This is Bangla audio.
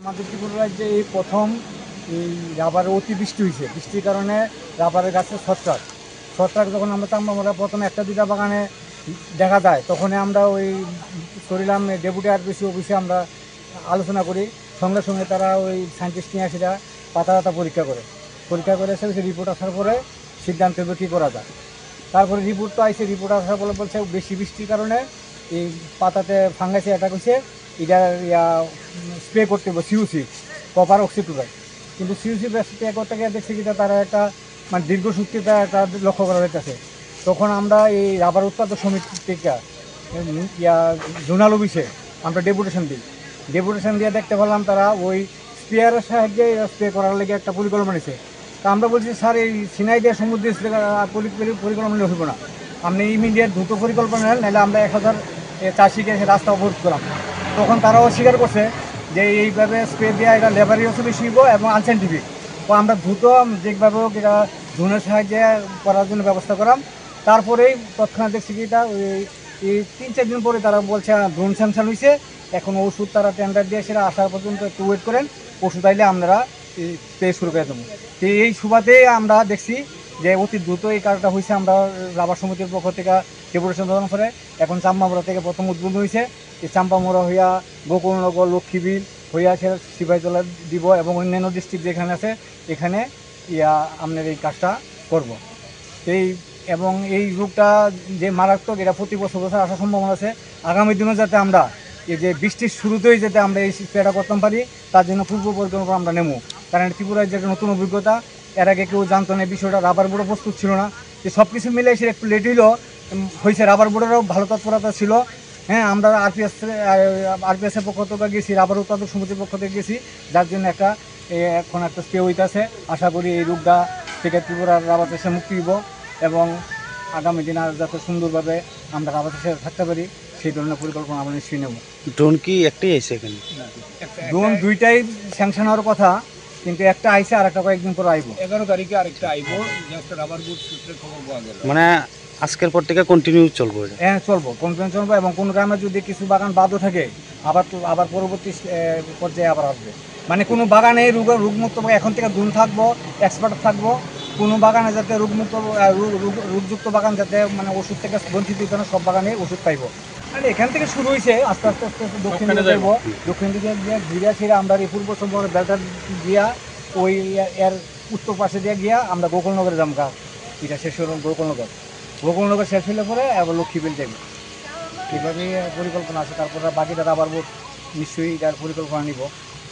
আমাদের ত্রিপুরা রাজ্যে এই প্রথম এই রাবারের অতিবৃষ্টি হয়েছে। বৃষ্টির কারণে রাবারের গাছে ছত্রাক যখন আমরা চাম্বামরা প্রথমে একটা দুটা বাগানে দেখা যায়, তখনই আমরা ওই করিলাম ডেপুটি আরপিসি অফিসে আমরা আলোচনা করি। সঙ্গে সঙ্গে তারা ওই সায়েন্টিস্ট নিয়ে আসিরা পাতা পরীক্ষা করে এসে রিপোর্ট আসার পরে সিদ্ধান্ত হবে কী করা যায়। তারপরে রিপোর্ট তো আইসে, রিপোর্ট আসার পরে বলছে বেশি বৃষ্টির কারণে এই পাতাতে ফাঙ্গাসে অ্যাটাক হয়েছে, এটা স্প্রে করতে হবে সিউসি কপার অক্সিক্লোরাইড। কিন্তু সিউসি স্প্রে করতে গিয়ে দেখছি কি তারা একটা মানে দীর্ঘসূত্রিতা একটা লক্ষ্য করা হইতেছে। তখন আমরা এই রাবার উৎপাদক সমিতি থেকে জোনাল অফিসে আমরা ডেপুটেশন দিয়ে দেখতে পেলাম তারা ওই স্প্রেয়ারের সাহায্যে স্প্রে করার লেগে একটা পরিকল্পনা নিছে। তা আমরা বলছি স্যার এই সিনাই দিয়ে সমুদ্রে পরিকল্পনা নিলে হইব না, আপনি ইমিডিয়েট দ্রুত পরিকল্পনা নেন, নাহলে আমরা 1000 চাষিকে রাস্তা অবরোধ করলাম। তখন তারাও স্বীকার করছে যে এইভাবে স্প্রে দেওয়া এটা লেবারি হচ্ছে বেশি হইব এবং আনসাইন্টিফিক। তো আমরা দ্রুত যেভাবে হোক এটা ড্রোনের সাহায্যে করার জন্য ব্যবস্থা করাম। তারপরেই তৎক্ষণাৎ দেখছি কি এটা এই 3-4 দিন পরে তারা বলছে ড্রোন স্যাংশন হয়েছে, এখন ওষুধ তারা টেন্ডার দিয়ে সেটা আসার পর্যন্ত একটু ওয়েট করেন, ওষুধ আইলে আমরা স্প্রে শুরু করে দেবো। তো এই সুবাদে আমরা দেখছি যে অতি দ্রুত এই কাজটা হয়েছে। আমরা রাবার সমিতির পক্ষ থেকে ডেপুটেশন প্রদান করে এখন চাম্পামোড়া থেকে প্রথম উদ্বোধন হয়েছে। এই চাম্পামোড়া হইয়া গোকুলনগর, লক্ষ্মীবিল হইয়া সে সিপাহীজলা দিব এবং অন্যান্য ডিস্ট্রিক্ট যেখানে আছে এখানে আপনার এই কাজটা করব। এই এবং এই রোগটা যে মারাত্মক, এটা প্রতি বছর আসার সম্ভাবনা আছে। আগামী দিনে যাতে আমরা এই যে বৃষ্টির শুরুতেই যাতে আমরা এই স্প্রেটা করতে পারি, তার জন্য পূর্ব পরিকল্পনা আমরা নেব। কারণ ত্রিপুরার যে একটা নতুন অভিজ্ঞতা, এর আগে কেউ জানতো না বিষয়টা, রাবার বোর্ডও প্রস্তুত ছিল না। যে সব কিছু মিলে এসে একটু লেট হয়েছে। রাবার বোর্ডেরও ভালো তৎপরতা ছিল। হ্যাঁ, আমরা আরপিএসের পক্ষ থেকে গেছি, রাবার উৎপাদক সমিতির পক্ষ থেকে গেছি, যার জন্য এখন একটা স্প্রে হইতেছে। আশা করি এই রোগটা থেকে ত্রিপুরার রাবার চাষে মুক্তি দিব এবং আগামী দিন আর যাতে সুন্দরভাবে আমরা রাবার চাষে থাকতে পারি সেই ধরনের পরিকল্পনা আমরা নিশ্চয়ই নেব। ড্রোন কি একটাই আছে এখানে? ড্রোন দুইটাই স্যাংশন হওয়ার কথা, কিন্তু একটা আইসে আর একটা কয়েকদিন পরে আইব। 11 তারিখে আরেকটা আইব, জাস্ট রাবার বুট সূত্রে খবর পাওয়া গেল। মানে আজকের পর থেকে কন্টিনিউ চলবো এটা? হ্যাঁ, কন্টিনিউ চলবো এবং কোনো গ্রামে যদি কিছু বাগান বাদও থাকে আবার পরবর্তী পর্যায়ে আবার আসবে। মানে কোনো বাগানে রোগমুক্ত এখন থেকে ড্রোন থাকবো, এক্সপার্ট থাকবো। কোনো বাগানে যাতে রোগযুক্ত বাগান যাতে মানে ওষুধ থেকে বঞ্চিত হইতে না, সব বাগানে ওষুধ পাইব। মানে এখান থেকে শুরু হয়েছে, আস্তে আস্তে দক্ষিণে যাইব। দক্ষিণ দিকে গিয়ে ঘিরা ছিঁড়ে আমরা এই পূর্ব সম্পর্কে বেলটা গিয়া ওই এর উত্তর পাশে দিয়ে গিয়া আমরা গোকুলনগরে যাবো। এটা শেষ হল গোকুলনগর শেষ হলে পরে আবার লক্ষ্মীবিল যাবে। এইভাবে পরিকল্পনা আছে। তারপরে বাকিটা রাবার বোর্ড নিশ্চয়ই এটার পরিকল্পনা নিব।